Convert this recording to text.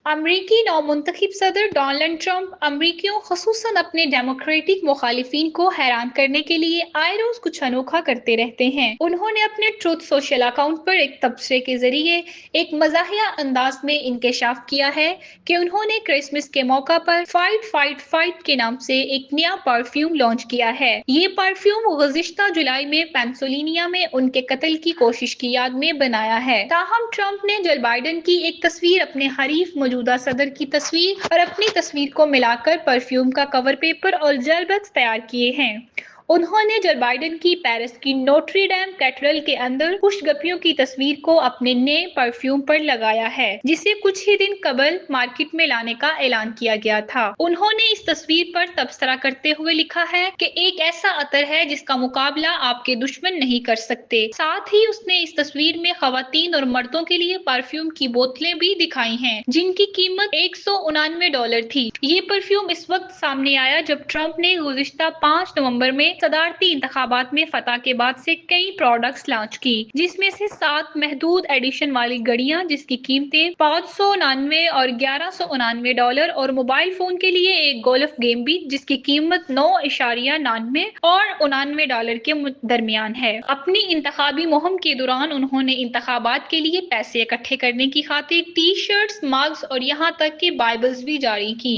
امریکی نومنتخب صدر Donald Trump امریکیوں خصوصاً اپنے ڈیموکریٹک مخالفین کو حیران کرنے کے لیے آئے روز کچھ انوکھا کرتے رہتے ہیں۔ انہوں نے اپنے ٹروتھ سوشل اکاؤنٹ پر ایک تبصرے کے ذریعے ایک مزاحیہ انداز میں انکشاف کیا ہے کہ انہوں نے کرسمس کے موقع پر فائٹ فائٹ فائٹ کے نام سے ایک نیا پرفیوم لانچ کیا ہے۔ یہ پرفیوم گزشتہ جولائی میں پینسلوینیا میں ان کے قتل کی کوشش کی یاد میں بنایا ہے۔ تاہم ٹرمپ نے جو بائیڈن کی ایک تصویر، اپنے حریف موجودہ صدر کی تصویر اور اپنی تصویر کو ملا کر پرفیوم کا کور پیپر اور جیل بیگز تیار کیے ہیں۔ انہوں نے جو بائیڈن کی پیرس کی نوٹری ڈیم کیتھیڈرل کے اندر خوش گپیوں کی تصویر کو اپنے نئے پرفیوم پر لگایا ہے، جسے کچھ ہی دن قبل مارکیٹ میں لانے کا اعلان کیا گیا تھا۔ انہوں نے اس تصویر پر تبصرہ کرتے ہوئے لکھا ہے کہ ایک ایسا عطر ہے جس کا مقابلہ آپ کے دشمن نہیں کر سکتے۔ ساتھ ہی اس نے اس تصویر میں خواتین اور مردوں کے لیے پرفیوم کی بوتلیں بھی دکھائی ہیں، جن کی قیمت $199 تھی۔ یہ پرفیوم اس وقت سامنے آیا جب ٹرمپ نے گزشتہ 5 نومبر میں صدارتی انتخابات میں فتح کے بعد سے کئی پروڈکٹس لانچ کی، جس میں سے 7 محدود ایڈیشن والی گھڑیاں جس کی قیمتیں $599 اور $1199 اور موبائل فون کے لیے ایک گولف گیم بھی جس کی قیمت $9.99 اور $99 کے درمیان ہے۔ اپنی انتخابی مہم کے دوران انہوں نے انتخابات کے لیے پیسے اکٹھے کرنے کی خاطر ٹی شرٹس، مگز اور یہاں تک کہ بائبلز بھی جاری کیں۔